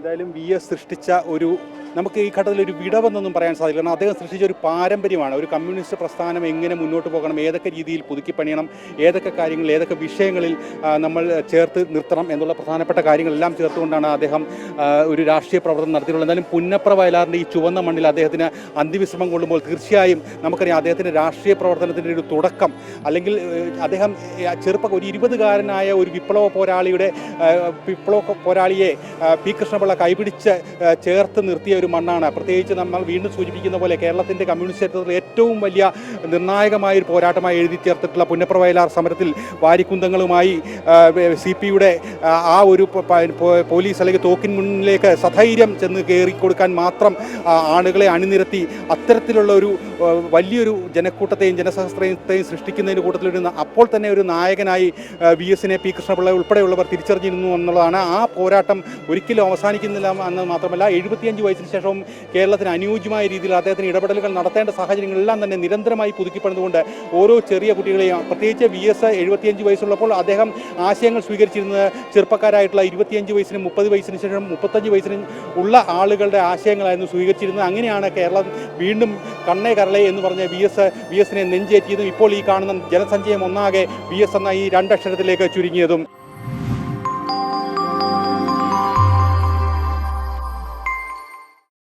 എന്തായാലും VS സൃഷ്ടിച്ച ഒരു നമുക്ക് ഈ ഘട്ടത്തിൽ ഒരു വിടവെന്നൊന്നും പറയാൻ സാധിക്കില്ല. കാരണം അദ്ദേഹം സൃഷ്ടിച്ച ഒരു പാരമ്പര്യമാണ്. ഒരു കമ്മ്യൂണിസ്റ്റ് പ്രസ്ഥാനം എങ്ങനെ മുന്നോട്ട് പോകണം, ഏതൊക്കെ രീതിയിൽ പുതുക്കി പണിയണം, ഏതൊക്കെ കാര്യങ്ങൾ ഏതൊക്കെ വിഷയങ്ങളിൽ നമ്മൾ ചേർത്ത് നിർത്തണം എന്നുള്ള പ്രധാനപ്പെട്ട കാര്യങ്ങളെല്ലാം ചേർത്തുകൊണ്ടാണ് അദ്ദേഹം ഒരു രാഷ്ട്രീയ പ്രവർത്തനം നടത്തിയിട്ടുള്ളത്. എന്തായാലും പുന്നപ്ര വയലാറിൻ്റെ ഈ ചുവന്ന മണ്ണിൽ അദ്ദേഹത്തിന് അന്ത്യവിശ്രമം കൊള്ളുമ്പോൾ തീർച്ചയായും നമുക്കറിയാം അദ്ദേഹത്തിൻ്റെ രാഷ്ട്രീയ പ്രവർത്തനത്തിൻ്റെ ഒരു തുടക്കം, അല്ലെങ്കിൽ അദ്ദേഹം ഒരു 20-കാരനായ ഒരു വിപ്ലവ പോരാളിയെ പി കൃഷ്ണപിള്ള കൈപിടിച്ച് ചേർത്ത് നിർത്തിയ ഒരു മണ്ണാണ്. പ്രത്യേകിച്ച് നമ്മൾ വീണ്ടും സൂചിപ്പിക്കുന്ന പോലെ കേരളത്തിൻ്റെ കമ്മ്യൂണിസ്റ്റ് ചരിത്രത്തിൽ ഏറ്റവും വലിയ നിർണായകമായ ഒരു പോരാട്ടമായി എഴുതി ചേർത്തിട്ടുള്ള പുന്നപ്ര വയലാർ സമരത്തിൽ വാരിക്കുന്തങ്ങളുമായി CP-യുടെ ആ ഒരു പോലീസ് അല്ലെങ്കിൽ തോക്കിൻ മുന്നിലേക്ക് സധൈര്യം ചെന്ന് കയറിക്കൊടുക്കാൻ മാത്രം ആളുകളെ അണിനിരത്തി അത്തരത്തിലുള്ള ഒരു വലിയൊരു ജനക്കൂട്ടത്തെയും ജനസഹസ്രത്തെയും സൃഷ്ടിക്കുന്നതിന് കൂട്ടത്തിലൊരു അപ്പോൾ തന്നെ ഒരു നായകനായി VS-നെ പി കൃഷ്ണപിള്ള ഉൾപ്പെടെയുള്ളവർ തിരിച്ചറിഞ്ഞിരുന്നു എന്നുള്ളതാണ്. ആ പോരാട്ടം ഒരിക്കലും അവസാനിക്കുന്നില്ല എന്ന് മാത്രമല്ല 75 വയസ്സിന് ശേഷവും കേരളത്തിന് അനുയോജ്യമായ രീതിയിൽ അദ്ദേഹത്തിന് ഇടപെടലുകൾ നടത്തേണ്ട സാഹചര്യങ്ങളെല്ലാം തന്നെ നിരന്തരമായി പുതുക്കിപ്പണിതുകൊണ്ട് ഓരോ ചെറിയ കുട്ടികളെയും, പ്രത്യേകിച്ച് VS 75 വയസ്സുള്ളപ്പോൾ അദ്ദേഹം ആശയങ്ങൾ സ്വീകരിച്ചിരുന്നത് ചെറുപ്പക്കാരായിട്ടുള്ള 25 വയസ്സിനും 30 വയസ്സിന് ശേഷം 35 വയസ്സിനും ഉള്ള ആളുകളുടെ ആശയങ്ങളായിരുന്നു സ്വീകരിച്ചിരുന്നത്. അങ്ങനെയാണ് കേരളം വീണ്ടും കണ്ണേ കരളേ എന്ന് പറഞ്ഞ VS-നെ നെഞ്ചേറ്റിയതും ഇപ്പോൾ ഈ കാണുന്ന ജനസഞ്ചയം ഒന്നാകെ VS എന്ന ഈ 2 അക്ഷരത്തിലേക്ക് ചുരുങ്ങിയതും.